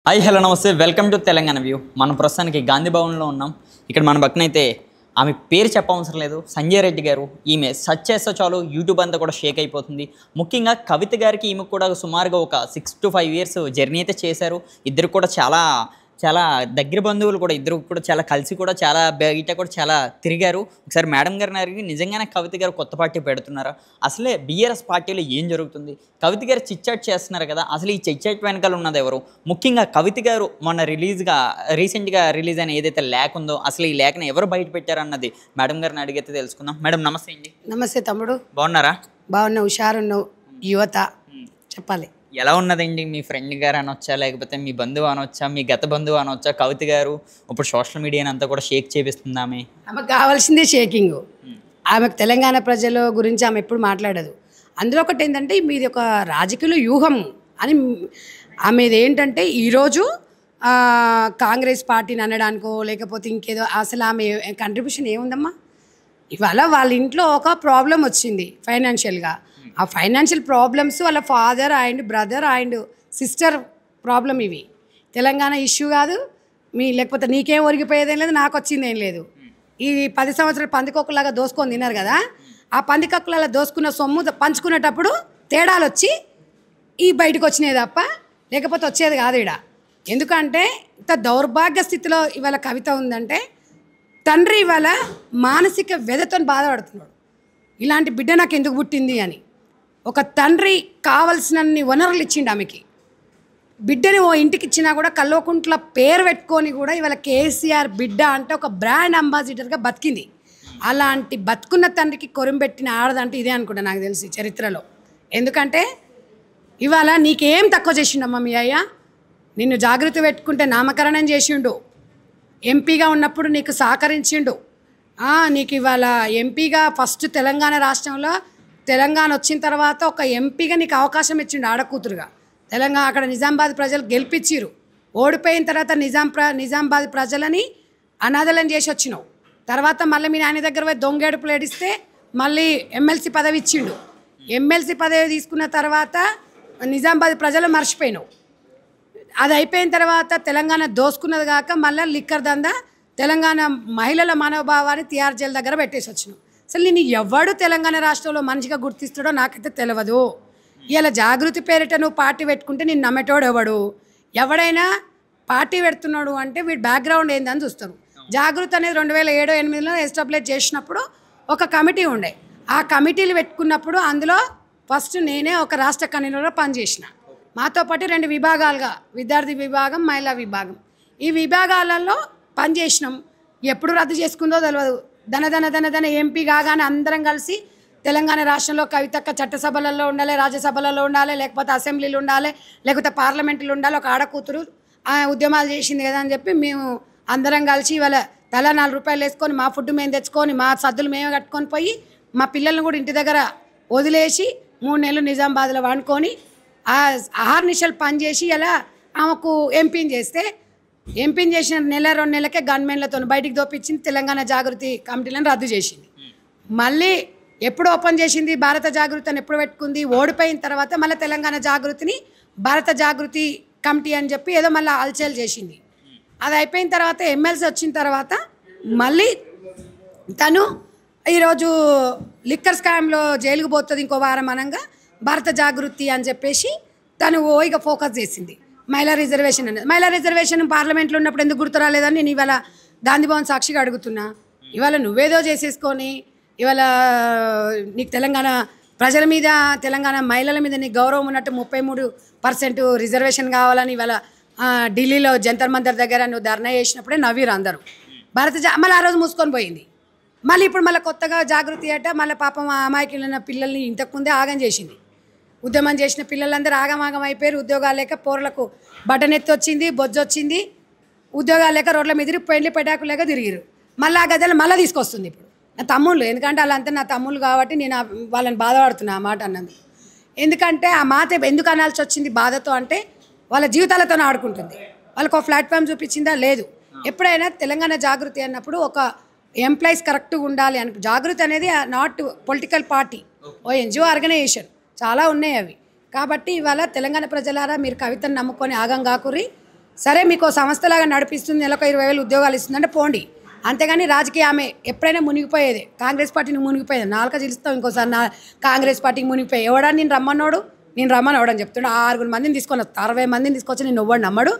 Hi hello నమస్తే welcome to Telangana view. మనం ప్రస్తుతానికి గాంధీ భవన్లో ఉన్నాం. ఇక్కడ మన పక్కనైతే ఆమె పేరు చెప్పవసరం లేదు, సంజయ్ రెడ్డి గారు. ఈమె సెర్చ్ చేస్తే చాలు యూట్యూబ్ అంతా కూడా షేక్ అయిపోతుంది. ముఖ్యంగా కవిత గారికి ఈమె కూడా సుమారుగా ఒక 6 to 5 years జర్నీ అయితే చేశారు. ఇద్దరు కూడా చాలా చాలా దగ్గర బంధువులు కూడా, ఇద్దరు కూడా చాలా కలిసి కూడా చాలా బయట కూడా చాలా తిరిగారు. ఒకసారి మేడం గారిని అడిగి నిజంగానే కవిత గారు కొత్త పార్టీ పెడుతున్నారా, అసలే బీఆర్ఎస్ పార్టీలో ఏం జరుగుతుంది, కవిత గారు చిట్చాట్ చేస్తున్నారు కదా, అసలు ఈ చిట్చాట్ వెనకాల ఉన్నది ఎవరు, ముఖ్యంగా కవిత గారు మొన్న రీసెంట్గా రిలీజ్ అయిన ఏదైతే లేఖ ఉందో అసలు ఈ లేఖను ఎవరు బయట పెట్టారన్నది మేడం గారిని అడిగితే తెలుసుకుందాం. మేడం నమస్తే అండి. నమస్తే తమ్ముడు. బాగున్నారా? బాగున్నా, హుషారున్నావు. యువత చెప్పాలి. ఎలా ఉన్నదండి? మీ ఫ్రెండ్ గారు అనొచ్చా, లేకపోతే మీ బంధువు అనొచ్చా, మీ గత బంధువు అనొచ్చా? కవిత గారు ఇప్పుడు సోషల్ మీడియాని అంతా కూడా షేక్ చేపిస్తుంది. ఆమెకు కావాల్సిందే షేకింగ్. ఆమెకు తెలంగాణ ప్రజల గురించి ఆమె ఎప్పుడు మాట్లాడదు. అందులో ఒకటి ఏంటంటే మీది ఒక రాజకీయ వ్యూహం అని. ఆమెది ఏంటంటే ఈరోజు కాంగ్రెస్ పార్టీని అనడానికో లేకపోతే ఇంకేదో, అసలు ఆమె కంట్రిబ్యూషన్ ఏముందమ్మా? ఇవాళ వాళ్ళ ఇంట్లో ఒక ప్రాబ్లం వచ్చింది ఫైనాన్షియల్గా. ఆ ఫైనాన్షియల్ ప్రాబ్లమ్స్ వాళ్ళ father and brother and sister problem. ఇవి తెలంగాణ ఇష్యూ కాదు. లేకపోతే నీకేం ఒరిగిపోయేదేం లేదు, నాకు వచ్చిందేం లేదు. ఈ 10 సంవత్సరాలు పందికొక్కులాగా దోసుకొని తిన్నారు కదా, ఆ పందికొక్కులలో దోసుకున్న సొమ్ము పంచుకునేటప్పుడు తేడాలు వచ్చి ఈ బయటకు వచ్చినాయి తప్ప లేకపోతే వచ్చేది కాదు ఈడ. ఎందుకంటే ఇంత దౌర్భాగ్య స్థితిలో ఇవాళ కవిత ఉందంటే తండ్రి ఇవాళ మానసిక వ్యధతో బాధపడుతున్నాడు. ఇలాంటి బిడ్డ నాకు ఎందుకు పుట్టింది అని. ఒక తండ్రి కావలసినన్ని వనరులు ఇచ్చిండు ఆమెకి. బిడ్డని ఓ ఇంటికి ఇచ్చినా కూడా కల్వకుంట్ల పేరు పెట్టుకొని కూడా ఇవాళ కేసీఆర్ బిడ్డ అంటే ఒక బ్రాండ్ అంబాసిడర్గా బతికింది. అలాంటి బతుకున్న తండ్రికి కొరింబెట్టిన ఆడదంటే ఇదే అనుకుంటా నాకు తెలిసి చరిత్రలో. ఎందుకంటే ఇవాళ నీకేం తక్కువ చేసిండమ్మా మీ అయ్య? నిన్ను జాగ్రత్త పెట్టుకుంటే నామకరణం చేసిండు, ఎంపీగా ఉన్నప్పుడు నీకు సహకరించిండు. నీకు ఇవాళ ఎంపీగా ఫస్ట్ తెలంగాణ రాష్ట్రంలో తెలంగాణ వచ్చిన తర్వాత ఒక ఎంపీగా నీకు అవకాశం ఇచ్చిండు ఆడకూతురుగా. తెలంగాణ అక్కడ నిజామాబాద్ ప్రజలు గెలిపించిరు. ఓడిపోయిన తర్వాత నిజామాబాద్ ప్రజలని అనాథలను చేసి వచ్చినావు. తర్వాత మళ్ళీ మీ నాన్న దగ్గర పోయి దొంగేడుపులు ఏడిస్తే మళ్ళీ ఎమ్మెల్సీ పదవి ఇచ్చిండు. ఎమ్మెల్సీ పదవి తీసుకున్న తర్వాత నిజామాబాద్ ప్రజలు మర్చిపోయినావు. అది అయిపోయిన తర్వాత తెలంగాణ దోసుకున్నది కాక మళ్ళీ లిక్కర్ దందా తెలంగాణ మహిళల మనోభావాన్ని టీఆర్ జైలు దగ్గర పెట్టేసి వచ్చినావు. అసలు నేను ఎవడు తెలంగాణ రాష్ట్రంలో మనిషిగా గుర్తిస్తాడో నాకైతే తెలియదు. ఇలా జాగృతి పేరిట నువ్వు పార్టీ పెట్టుకుంటే నేను నమ్మేటోడు ఎవడైనా పార్టీ పెడుతున్నాడు అంటే వీడి బ్యాక్గ్రౌండ్ ఏందని చూస్తారు. జాగృతి అనేది 2007-08లో ఎస్టాబ్లిష్ చేసినప్పుడు ఒక కమిటీ ఉండే. ఆ కమిటీలు పెట్టుకున్నప్పుడు అందులో ఫస్ట్ నేనే ఒక రాష్ట్ర కన్వీనర్గా పనిచేసిన. మాతో పాటు 2 విభాగాలుగా, విద్యార్థి విభాగం, మహిళా విభాగం, ఈ విభాగాలలో పనిచేసినాం. ఎప్పుడు రద్దు చేసుకుందో తెలియదు. ధన ఎంపీ కాగానే అందరం కలిసి తెలంగాణ రాష్ట్రంలో కవితక్క చట్టసభలలో ఉండాలి, రాజ్యసభలలో ఉండాలి, లేకపోతే అసెంబ్లీలు ఉండాలి, లేకపోతే పార్లమెంట్లు ఉండాలి. ఒక ఆడకూతురు ఉద్యమాలు చేసింది కదా అని చెప్పి మేము అందరం కలిసి ఇవాళ తలా 4 రూపాయలు వేసుకొని మా ఫుడ్ మేము తెచ్చుకొని మా సద్దులు మేమే కట్టుకొని పోయి మా పిల్లల్ని కూడా ఇంటి దగ్గర వదిలేసి 3 నెలలు నిజామాబాద్లో వండుకొని ఆహార్నిశలు పనిచేసి ఇలా ఆమెకు ఎంపీని చేస్తే, ఎంపీని చేసిన 1-2 నెలలకే గన్మెన్లతో బయటికి దోపించింది. తెలంగాణ జాగృతి కమిటీలను రద్దు చేసింది. మళ్ళీ ఎప్పుడు ఓపెన్ చేసింది? భారత జాగృతి అని ఎప్పుడు పెట్టుకుంది? ఓడిపోయిన తర్వాత మళ్ళీ తెలంగాణ జాగృతిని భారత జాగృతి కమిటీ అని చెప్పి ఏదో మళ్ళీ అల్చేలు చేసింది. అది అయిపోయిన తర్వాత ఎమ్మెల్సీ వచ్చిన తర్వాత మళ్ళీ తను ఈరోజు లిక్కర్ స్కామ్లో జైలుకు పోతుంది ఇంకో వారం అనంగా భారత జాగృతి అని చెప్పేసి తను ఇక ఫోకస్ చేసింది. మహిళా రిజర్వేషన్ అనేది, మహిళా రిజర్వేషన్ పార్లమెంట్లో ఉన్నప్పుడు ఎందుకు గుర్తు రాలేదని నేను ఇవాళ గాంధీభవన్ సాక్షిగా అడుగుతున్నా. ఇవాళ నువ్వేదో చేసేసుకొని ఇవాళ నీకు తెలంగాణ ప్రజల మీద, తెలంగాణ మహిళల మీద నీకు గౌరవం ఉన్నట్టు 33% రిజర్వేషన్ కావాలని ఇవాళ ఢిల్లీలో జంతర్ మంతర్ దగ్గర నువ్వు ధర్నా చేసినప్పుడే నవ్వీరు అందరూ. మళ్ళీ ఆ రోజు మూసుకొని పోయింది. మళ్ళీ ఇప్పుడు మళ్ళీ కొత్తగా జాగృతి అట మళ్ళీ పాపం అమాయకులైన పిల్లల్ని ఇంతకుముందే ఆగం చేసింది. ఉద్యమం చేసిన పిల్లలందరూ ఆగమాగం అయిపోయారు. ఉద్యోగాలు లేక పోర్లకు బటనెత్తి వచ్చింది, బొజ్జు వచ్చింది. ఉద్యోగాలు లేక రోడ్ల మీద పెళ్లి పెటాకు లేక తిరిగిరు. మళ్ళీ ఆ గదిలో మళ్ళీ తీసుకొస్తుంది ఇప్పుడు నా తమ్ముళ్ళు. ఎందుకంటే వాళ్ళంతా నా తమ్ముళ్ళు కాబట్టి నేను వాళ్ళని బాధపడుతున్నా ఆ మాట అన్నది. ఎందుకంటే ఆ మాట ఎందుకు అనాల్సి వచ్చింది బాధతో అంటే వాళ్ళ జీవితాలతో ఆడుకుంటుంది. వాళ్ళకు ఒక ప్లాట్ఫామ్ చూపించిందా? లేదు. ఎప్పుడైనా తెలంగాణ జాగృతి అన్నప్పుడు ఒక ఎంప్లాయీస్ కరెక్ట్గా ఉండాలి అని. జాగృతి అనేది నాట్ పొలిటికల్ పార్టీ, ఓ ఎన్జిఓ ఆర్గనైజేషన్, చాలా ఉన్నాయి అవి. కాబట్టి ఇవాళ తెలంగాణ ప్రజలారా మీరు కవితను నమ్ముకొని ఆగం కాకుర్రి. సరే మీకు సంస్థలాగా నడిపిస్తుంది, నెలకు 20,000 ఉద్యోగాలు ఇస్తుందంటే పోండి. అంతేగాని రాజకీయ ఆమె ఎప్పుడైనా మునిగిపోయేది, కాంగ్రెస్ పార్టీని మునిగిపోయేది. నాలుక చిలుస్తాం ఇంకోసారి కాంగ్రెస్ పార్టీకి మునిగిపోయి ఎవడా నేను రమ్మన్నాడు, నేను రమ్మని ఎవడని చెప్తుండే. 6 మందిని తీసుకొని 60 మందిని తీసుకొచ్చి నేను ఎవడు నమ్మడు.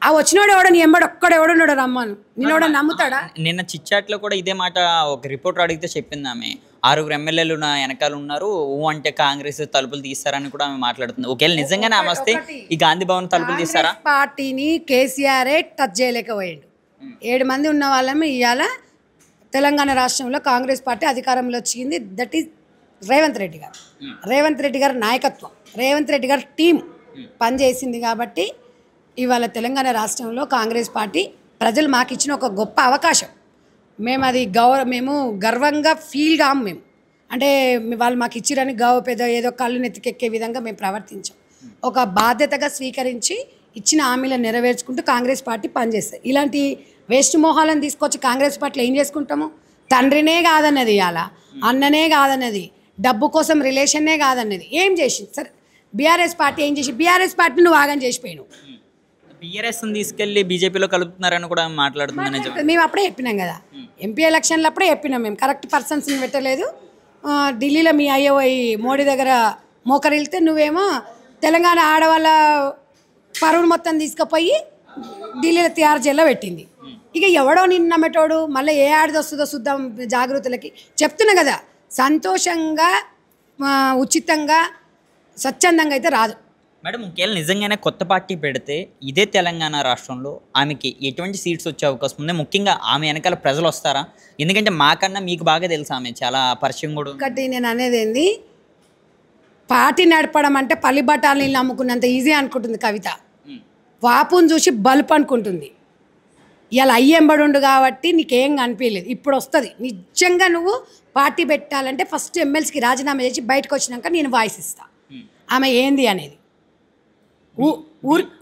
ఆ వచ్చినోడు ఎవడో నీ ఎంబడు ఒక్కడు ఎవడున్నాడు రమ్మను, నేను ఎవడో నమ్ముతాడా? నిన్న చిచ్చాట్లో కూడా ఇదే మాట ఒక రిపోర్టర్ అడిగితే చెప్పింది ఆమె, 6 ఎమ్మెల్యేలు నా వెనకాల ఉన్నారు, అంటే కాంగ్రెస్ తలుపులు తీస్తారని కూడా ఆమె మాట్లాడుతుంది. ఒకవేళ నిజంగానే ఆమె వస్తే ఈ గాంధీ భవన్ తలుపులు తీస్తారా? పార్టీని కేసీఆరే టచ్ చేయలేకపోయాడు. 7 మంది ఉన్న వాళ్ళమే ఇవాళ తెలంగాణ రాష్ట్రంలో కాంగ్రెస్ పార్టీ అధికారంలో వచ్చింది. దట్ ఈజ్ రేవంత్ రెడ్డి గారు. రేవంత్ రెడ్డి గారి నాయకత్వం, రేవంత్ రెడ్డి గారి టీం పనిచేసింది. కాబట్టి ఇవాళ తెలంగాణ రాష్ట్రంలో కాంగ్రెస్ పార్టీ ప్రజలు మాకు ఇచ్చిన ఒక గొప్ప అవకాశం. మేము అది మేము గర్వంగా ఫీల్ కాము. మేము అంటే వాళ్ళు మాకు ఇచ్చిరని పెద్ద ఏదో కళ్ళు నెత్తికెక్కే విధంగా మేము ప్రవర్తించాం. ఒక బాధ్యతగా స్వీకరించి ఇచ్చిన హామీలను నెరవేర్చుకుంటూ కాంగ్రెస్ పార్టీ పనిచేస్తుంది. ఇలాంటి వేస్ట్ మోహాలను తీసుకొచ్చి కాంగ్రెస్ పార్టీలో ఏం చేసుకుంటాము? తండ్రినే కాదన్నది, ఇవాళ అన్ననే కాదన్నది, డబ్బు కోసం రిలేషన్నే కాదన్నది. ఏం చేసింది? సరే బీఆర్ఎస్ పార్టీ ఏం చేసి, బీఆర్ఎస్ పార్టీ నువ్వు ఆగం చేసిపోయావు. బీఆర్ఎస్ని తీసుకెళ్లి బీజేపీలో కలుపుతున్నారని కూడా మాట్లాడుతుంది. మేము అప్పుడే చెప్పినాం కదా, ఎంపీ ఎలక్షన్లు అప్పుడే చెప్పినాం. మేము కరెక్ట్ పర్సన్స్ని పెట్టలేదు. ఢిల్లీలో మీ అయ్యో మోడీ దగ్గర మోకరిల్తే నువ్వేమో తెలంగాణ ఆడవాళ్ళ పరువును మొత్తం తీసుకుపోయి ఢిల్లీలో తిహార్ జైల్లో పెట్టింది. ఇక ఎవడో నిన్ను నమ్మేటోడు మళ్ళీ ఏ ఆడది వస్తుందో చూద్దాం జాగ్రత్తలకి చెప్తున్నా కదా. సంతోషంగా ఉచితంగా స్వచ్ఛందంగా అయితే రాదు మేడం. ఒకవేళ నిజంగానే కొత్త పార్టీ పెడితే ఇదే తెలంగాణ రాష్ట్రంలో ఆమెకి ఎటువంటి సీట్స్ వచ్చే అవకాశం ఉంది? ముఖ్యంగా ఆమె వెనకాల ప్రజలు వస్తారా? ఎందుకంటే మాకన్నా మీకు బాగా తెలుసు, ఆమె చాలా పరిచయం కూడా. ఒకటి నేను అనేది ఏంది, పార్టీ నడపడం అంటే పల్లి బట్టాలు నీళ్ళు అమ్ముకున్నంత ఈజీ అనుకుంటుంది కవిత. వాపుని చూసి బల్బ్ అనుకుంటుంది. ఇలా అయ్యంబడుండు కాబట్టి నీకేం కనిపించలేదు. ఇప్పుడు వస్తుంది. నిజంగా నువ్వు పార్టీ పెట్టాలంటే ఫస్ట్ ఎమ్మెల్సీకి రాజీనామా చేసి బయటకు వచ్చినాక నేను వాయిస్ ఇస్తా ఆమె ఏంది అనేది.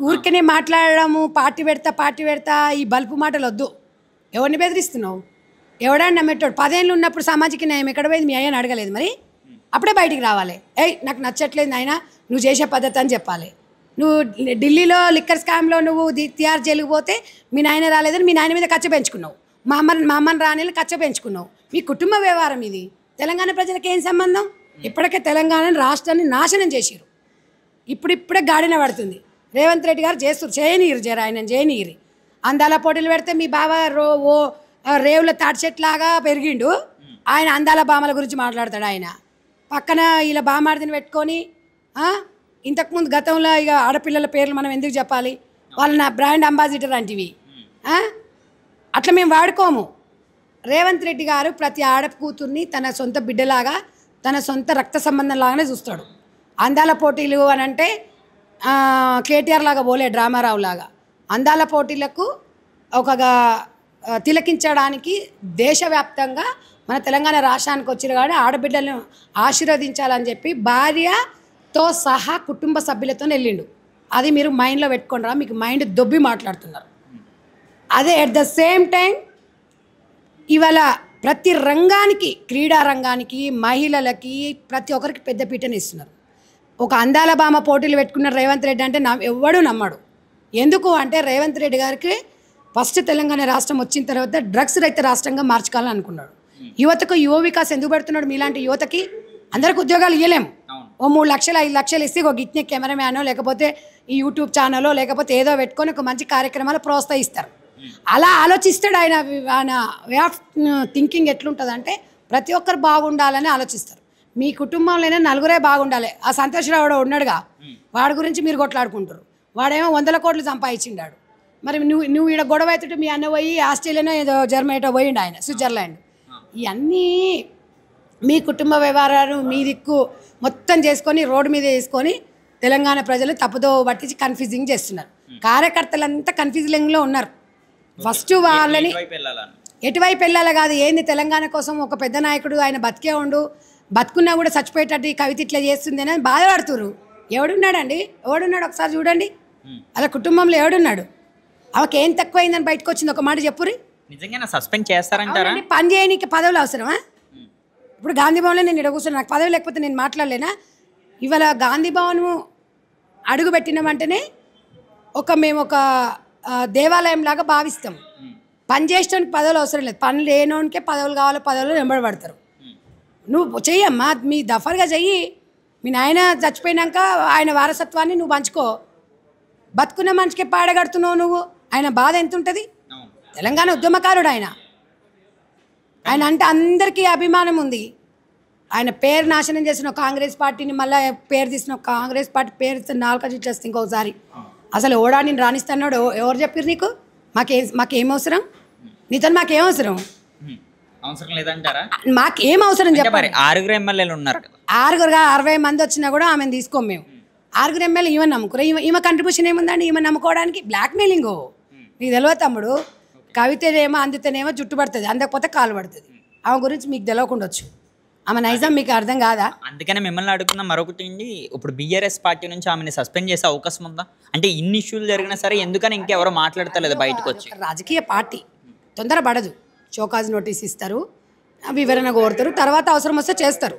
ఊరికనే మాట్లాడడము పార్టీ పెడతా ఈ బల్పు మాటలు వద్దు. ఎవరిని బెదిరిస్తున్నావు? ఎవడని నమ్మేటోడు 10 ఏళ్ళు ఉన్నప్పుడు సామాజిక న్యాయం ఎక్కడ పోయింది? మీ అయ్యని అడగలేదు మరి? అప్పుడే బయటికి రావాలి. నాకు నచ్చట్లేదు నాయన, నువ్వు చేసే పద్ధతి అని చెప్పాలి. నువ్వు ఢిల్లీలో లిక్కర్ స్కామ్లో నువ్వు తిహార్ జైలుకు పోతే మీ నాయన రాలేదని మీ నాయన మీద కచ్చ పెంచుకున్నావు. మా అమ్మని రాని కచ్చ పెంచుకున్నావు. మీ కుటుంబ వ్యవహారం ఇది. తెలంగాణ ప్రజలకు ఏం సంబంధం? ఇప్పటికే తెలంగాణ రాష్ట్రాన్ని నాశనం చేసిరు. ఇప్పుడిప్పుడే గాడిన పడుతుంది. రేవంత్ రెడ్డి గారు చేయనీరు ఆయన చేయనీరు. అందాల పోటీలు పెడితే మీ బావ రేవుల తాటి చెట్లాగా పెరిగిండు. ఆయన అందాల బామల గురించి మాట్లాడతాడు. ఆయన పక్కన ఇలా బామార్దిని పెట్టుకొని ఇంతకుముందు గతంలో ఇక ఆడపిల్లల పేర్లు మనం ఎందుకు చెప్పాలి? వాళ్ళు నా బ్రాండ్ అంబాసిడర్ అంటివి. అట్లా మేము వాడుకోము. రేవంత్ రెడ్డి గారు ప్రతి ఆడకూతుర్ని తన సొంత బిడ్డలాగా, తన సొంత రక్త సంబంధం లాగానే చూస్తాడు. అందాల పోటీలు అని అంటే కేటీఆర్ లాగా పోలే, డ్రామారావు లాగా. అందాల పోటీలకు ఒకగా తిలకించడానికి దేశవ్యాప్తంగా మన తెలంగాణ రాష్ట్రానికి వచ్చిన కానీ ఆడబిడ్డలను ఆశీర్వదించాలని చెప్పి భార్యతో సహా కుటుంబ సభ్యులతో వెళ్ళిండు. అది మీరు మైండ్లో పెట్టుకోండి రా, మీకు మైండ్ దొబ్బి మాట్లాడుతున్నారు. అదే అట్ ద సేమ్ టైం ఇవాళ ప్రతి రంగానికి, క్రీడా రంగానికి, మహిళలకి ప్రతి ఒక్కరికి పెద్దపీటని ఇస్తున్నారు. ఒక అందాల భామ పోటీలు పెట్టుకున్న రేవంత్ రెడ్డి అంటే ఎవడూ నమ్మడు. ఎందుకు అంటే రేవంత్ రెడ్డి గారికి ఫస్ట్ తెలంగాణ రాష్ట్రం వచ్చిన తర్వాత డ్రగ్స్ రహిత రాష్ట్రంగా మార్చుకోవాలని అనుకున్నాడు. యువతకు యువ వికాస్ ఎందుకు పెడుతున్నాడు? మీలాంటి యువతకి అందరికి ఉద్యోగాలు ఇవ్వలేము. ఓ 3 లక్షలు 5 లక్షలు ఇస్తే ఒక గిట్నే కెమెరామ్యానో లేకపోతే ఈ యూట్యూబ్ ఛానలో లేకపోతే ఏదో పెట్టుకొని ఒక మంచి కార్యక్రమాలు ప్రోత్సహిస్తారు. అలా ఆలోచిస్తాడు ఆయన. ఆయన వే ఆఫ్ థింకింగ్ ఎట్లుంటుందంటే ప్రతి ఒక్కరు బాగుండాలని ఆలోచిస్తారు. మీ కుటుంబంలోనే నలుగురే బాగుండాలి. ఆ సంతోషరావు ఉన్నాడుగా, వాడి గురించి మీరు కొట్లాడుకుంటారు. వాడేమో 100 కోట్లు సంపాదించిండాడు. మరి నువ్వు ఈడ గొడవ అవుతుంటే మీ అన్న పోయి ఆస్ట్రేలియానో ఏదో జర్మనీటో పోయిండు, ఆయన స్విట్జర్లాండ్. ఇవన్నీ మీ కుటుంబ వ్యవహారాలు మీ దిక్కు మొత్తం చేసుకొని రోడ్డు మీద వేసుకొని తెలంగాణ ప్రజలు తప్పుదో పట్టించి కన్ఫ్యూజింగ్ చేస్తున్నారు. కార్యకర్తలంతా కన్ఫ్యూజింగ్లో ఉన్నారు. ఫస్ట్ వాళ్ళని ఎటువైపు వెళ్ళాలి కాదు, ఏంది తెలంగాణ కోసం ఒక పెద్ద నాయకుడు ఆయన బతికే ఉండు, బతుకున్నా కూడా చచ్చిపోయేటట్టు ఈ కవిత ఇట్లా చేస్తుంది అని బాధపడుతున్నారు. ఎవడున్నాడండి? ఎవడున్నాడు ఒకసారి చూడండి. అలా కుటుంబంలో ఎవడున్నాడు? ఆమెకి ఏం తక్కువైందని బయటకు వచ్చింది ఒక మాట చెప్పురి. నిజంగా సస్పెండ్ చేస్తారంటారా? పని చేయడానికి పదవులు అవసరమా? ఇప్పుడు గాంధీ భవన్లో నేను ఇక్కడ కూర్చున్నా, నాకు పదవి లేకపోతే నేను మాట్లాడలేనా? ఇవాళ గాంధీ భవన్ అడుగు పెట్టినామంటేనే మేము ఒక దేవాలయం లాగా భావిస్తాం. పని చేసేటోనికి పదవులు అవసరం లేదు, పని లేనోనికే పదవులు కావాలి, పదవులు వెంబడబడతారు. నువ్వు చెయ్యమ్మా, మీ దఫర్గా చెయ్యి. మీ నాయన చచ్చిపోయినాక ఆయన వారసత్వాన్ని నువ్వు పంచుకో. బతుకున్న మనిషికి పాడగడుతున్నావు నువ్వు. ఆయన బాధ ఎంత ఉంటుంది? తెలంగాణ ఉద్యమకారుడు ఆయన అంటే అందరికీ అభిమానం ఉంది. ఆయన పేరు నాశనం చేసిన కాంగ్రెస్ పార్టీని మళ్ళీ పేరు తీసిన కాంగ్రెస్ పార్టీ పేరు నాలుగు ఇట్లేస్తే ఇంకొకసారి అసలు ఓడా నేను రాణిస్తున్నాడు. ఎవరు చెప్పారు నీకు? మాకేం అవసరం నీతో? మాకేం అవసరం? మాకేం అవసరం చెప్పారు? 6 ఎమ్మెల్యేలు ఉన్నారు కదా, 60 మంది వచ్చినా కూడా ఆమెను తీసుకోం మేము. 6 ఎమ్మెల్యే ఈమె నమ్ముకురా. ఈమె కంట్రిబ్యూషన్ ఏముందండి? ఈమె నమ్ముకోవడానికి బ్లాక్ మెయిలింగ్. నీకు తెలియదు తమ్ముడు. కవితనేమో అందుతేనేమో జుట్టు పడుతుంది, అందకపోతే కాలు పడుతుంది. ఆమె గురించి మీకు తెలియకుండొచ్చు. ఆమె నైజం మీకు అర్థం కాదా? అందుకనే మిమ్మల్ని అడుగుతున్నా. మరొకటి, ఇప్పుడు బీఆర్ఎస్ పార్టీ నుంచి ఆమెను సస్పెండ్ చేసే అవకాశం ఉందా? అంటే ఇన్ని ఇష్యూలు జరిగినా సరే ఎందుకని ఇంకెవరో మాట్లాడతలేదు బయటకు వచ్చి? రాజకీయ పార్టీ తొందర పడదు. షోకాజ్ నోటీస్ ఇస్తారు, వివరణ కోరుతారు, తర్వాత అవసరం వస్తే చేస్తారు.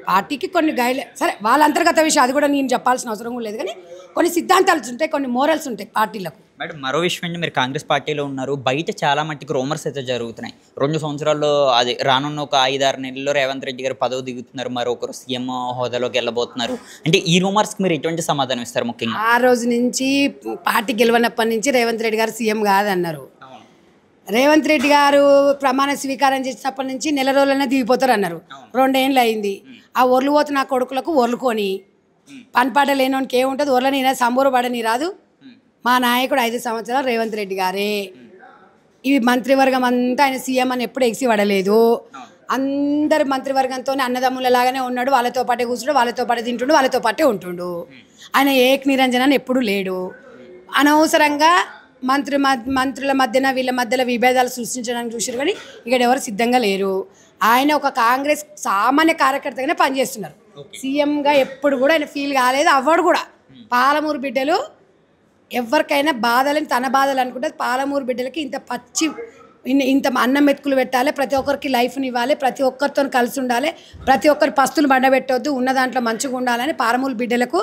పార్టీకి కొన్ని సరే వాళ్ళ అంతర్గత విషయం, అది కూడా నేను చెప్పాల్సిన అవసరం కూడా లేదు. కానీ కొన్ని సిద్ధాంతాలు ఉంటాయి, కొన్ని మోరల్స్ ఉంటాయి పార్టీలకు. మేడం, మరో విషయం ఏంటి, మీరు కాంగ్రెస్ పార్టీలో ఉన్నారు, బయట చాలా మట్టికి రూమర్స్ అయితే జరుగుతున్నాయి. 2 సంవత్సరాల్లో అది రానున్న ఒక 5-6 నెలల్లో రేవంత్ రెడ్డి గారు పదవి దిగుతున్నారు, మరొకరు సీఎం హోదాలోకి వెళ్ళబోతున్నారు. అంటే ఈ రూమర్స్కి మీరు ఎటువంటి సమాధానం ఇస్తారు? ముఖ్యంగా ఆ రోజు నుంచి పార్టీ గెలవనప్పటి నుంచి రేవంత్ రెడ్డి గారు సీఎం కాదన్నారు. రేవంత్ రెడ్డి గారు ప్రమాణ స్వీకారం చేసినప్పటి నుంచి నెల రోజులనే దిగిపోతారు అన్నారు. 2 ఏళ్ళు అయింది. ఆ ఒర్లు పోతే నా కొడుకులకు ఒర్లుకొని పనిపాట లేనోనికి ఏముంటుంది? ఒర్లని సంబూర పడని రాదు. మా నాయకుడు 5 సంవత్సరాలు రేవంత్ రెడ్డి గారే. ఇవి మంత్రివర్గం అంతా ఆయన సీఎం అని ఎప్పుడు ఎక్సి పడలేదు. అందరు మంత్రివర్గంతో అన్నదమ్ములలాగానే ఉన్నాడు. వాళ్ళతో పాటే కూర్చుండు, వాళ్ళతో పాటే తింటుండు, వాళ్ళతో పాటే ఉంటుండు. ఆయన ఏక్ నిరంజన్ అని ఎప్పుడు లేడు. అనవసరంగా మంత్రుల మధ్యన వీళ్ళ మధ్యలో విభేదాలు సృష్టించడానికి చూసారు, కానీ ఇక్కడ ఎవరు సిద్ధంగా లేరు. ఆయన ఒక కాంగ్రెస్ సామాన్య కార్యకర్తగానే పనిచేస్తున్నారు. సీఎంగా ఎప్పుడు కూడా ఆయన ఫీల్ కాలేదు, అవ్వడు కూడా. పాలమూరు బిడ్డలు ఎవరికైనా బాధలని తన బాధలు అనుకుంటే, పాలమూరు బిడ్డలకి ఇంత అన్నం మెతుకులు పెట్టాలి, ప్రతి ఒక్కరికి లైఫ్ని ఇవ్వాలి, ప్రతి ఒక్కరితో కలిసి ఉండాలి, ప్రతి ఒక్కరి పస్తులు బండబెట్టవద్దు, ఉన్న దాంట్లో మంచిగా ఉండాలని పాలమూరు బిడ్డలకు.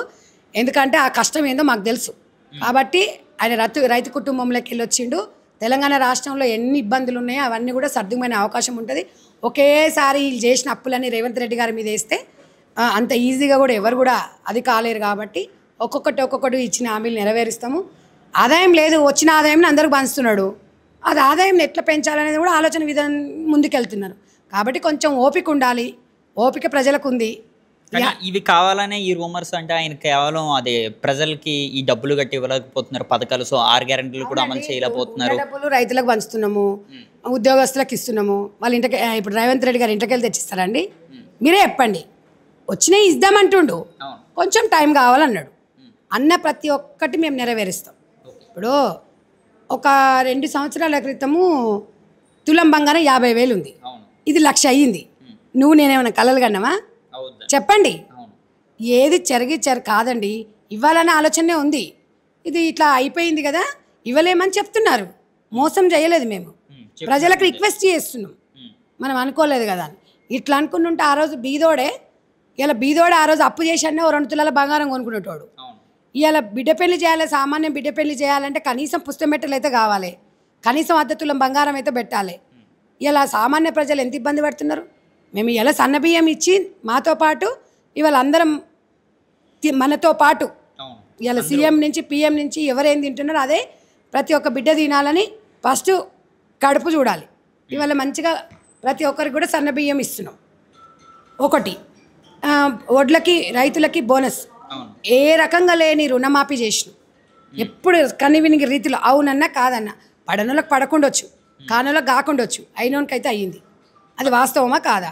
ఎందుకంటే ఆ కష్టం ఏందో మాకు తెలుసు. కాబట్టి ఆయన రైతు కుటుంబంలోకి వెళ్ళి వచ్చిండు. తెలంగాణ రాష్ట్రంలో ఎన్ని ఇబ్బందులు ఉన్నాయో అవన్నీ కూడా సర్దుకునే అవకాశం ఉంటుంది. ఒకేసారి వీళ్ళు చేసిన అప్పులని రేవంత్ రెడ్డి గారి మీద వేస్తే అంత ఈజీగా కూడా ఎవరు కూడా అది కాలేరు. కాబట్టి ఒక్కొక్కటి ఇచ్చిన హామీలు నెరవేరుస్తాము. ఆదాయం లేదు, వచ్చిన ఆదాయం అందరికి పంచుతున్నాడు. అది ఆదాయం ఎట్లా పెంచాలనేది కూడా ఆలోచన విధానం ముందుకెళ్తున్నారు. కాబట్టి కొంచెం ఓపిక ఉండాలి. ఓపిక ప్రజలకు ఉంది. ఇవి కావాలనే ఈ రూమర్స్ అంటే ఆయన కేవలం అదే ప్రజలకి ఈ డబ్బులు కట్టి ఇవ్వలేకపోతున్నారు పథకాలు. సో 6 గ్యారెంటీలు కూడా అమలు చేయలేకపోతున్నారు. డబ్బులు రైతులకు పంచుతున్నాము, ఉద్యోగస్తులకు ఇస్తున్నాము. వాళ్ళ ఇంటికి ఇప్పుడు రేవంత్ రెడ్డి గారు ఇంటికి వెళ్ళి తెచ్చిస్తారండి? మీరే చెప్పండి. వచ్చినాయి ఇద్దామంటుండు, కొంచెం టైం కావాలన్నాడు. అన్న ప్రతి ఒక్కటి మేము నెరవేరుస్తాం. ఇప్పుడు ఒక 2 సంవత్సరాల క్రితము తులం బంగారం 50,000 ఉంది, ఇది 1,00,000 అయ్యింది. నువ్వు నేనేమన్నా కలలు కన్నావా? చెప్పండి. ఏది కాదండి, ఇవ్వాలనే ఆలోచనే ఉంది. ఇది ఇట్లా అయిపోయింది కదా, ఇవ్వలేమని చెప్తున్నారు. మోసం చేయలేదు, మేము ప్రజలకు రిక్వెస్ట్ చేస్తున్నాం. మనం అనుకోలేదు కదా అని. ఇట్లా అనుకుంటుంటే ఆ రోజు బీదోడే ఆ రోజు అప్పు చేసి అన్న 2 తులాల బంగారం కొనుక్కునేటోడు. ఇవాళ బిడ్డ పెళ్లి చేయాలి, సామాన్యం బిడ్డ పెళ్లి చేయాలంటే కనీసం పుస్తమెట్టలు అయితే కావాలి, కనీసం 1/2 తులం బంగారం అయితే పెట్టాలి. ఇలా సామాన్య ప్రజలు ఎంత ఇబ్బంది పడుతున్నారు. మేము ఇలా సన్నబియ్యం ఇచ్చి మాతో పాటు ఇవాళ అందరం మనతో పాటు ఇలా సీఎం నుంచి పిఎం నుంచి ఎవరేం తింటున్నారో అదే ప్రతి ఒక్క బిడ్డ తినాలని ఫస్ట్ కడుపు చూడాలి. ఇవాళ మంచిగా ప్రతి ఒక్కరికి కూడా సన్నబియ్యం ఇస్తున్నాం. ఒకటి వడ్లకి రైతులకి బోనస్ ఏ రకంగా లేని రుణమాఫీ చేసినాం. ఎప్పుడు కనివిని రీతిలో అవునన్నా కాదన్నా, పడనోళ్ళకి పడకుండొచ్చు, కానోళ్ళకి కాకుండొచ్చు, అయినోనికైతే అయ్యింది. అది వాస్తవమా కాదా?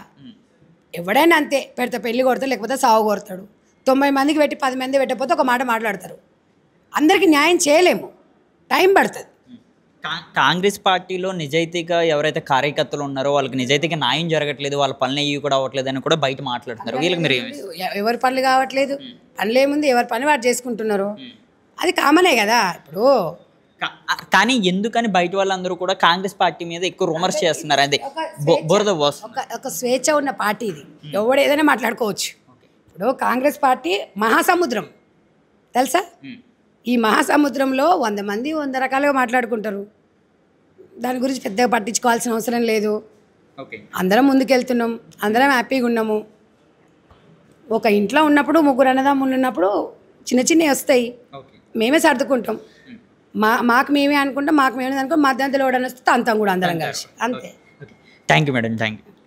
ఎవడైనా అంతే, పెడితే పెళ్లి కొడతాడు, లేకపోతే సాగు కొడతాడు. 90 మందికి పెట్టి 10 మంది పెట్టకపోతే ఒక మాట మాట్లాడతారు. అందరికీ న్యాయం చేయలేము, టైం పడుతుంది. కాంగ్రెస్ పార్టీలో నిజాయితీగా ఎవరైతే కార్యకర్తలు ఉన్నారో వాళ్ళకి నిజాయితీగా న్యాయం జరగట్లేదు, వాళ్ళ పనులు అయ్యి కూడా అవ్వట్లేదు అని కూడా బయట మాట్లాడుతున్నారు. వీళ్ళకి మీరు ఎవరి పనులు కావట్లేదు, పనులు ఏముంది, ఎవరి పని వాడు చేసుకుంటున్నారు, అది కామనే కదా. ఇప్పుడు కానీ ఎందుకని బయట వాళ్ళందరూ కూడా కాంగ్రెస్ పార్టీ మీద ఎక్కువ రూమర్స్ చేస్తున్నారు? అదే బురద ఒక స్వేచ్ఛ ఉన్న పార్టీ ఇది, ఎవడు ఏదైనా మాట్లాడుకోవచ్చు. ఇప్పుడు కాంగ్రెస్ పార్టీ మహాసముద్రం తెలుసా, ఈ మహాసముద్రంలో 100 మంది 100 రకాలుగా మాట్లాడుకుంటారు. దాని గురించి పెద్దగా పట్టించుకోవాల్సిన అవసరం లేదు. ఓకే. అందరం ముందుకెళ్తున్నాం, అందరం హ్యాపీగా ఉన్నాము. ఒక ఇంట్లో ఉన్నప్పుడు ముగ్గురు అన్నదమ్ములు ఉన్నప్పుడు చిన్న చిన్నవి వస్తాయి, ఓకే. మేమే సర్దుకుంటాం. మాకు మేమే అనుకుంటాం, మాకు మేమే అనుకుంటాం, మధ్యంతలో ఎవడని వస్తే అంతాం కూడా అందరం కలిసి, అంతే. Thank you madam, thank you.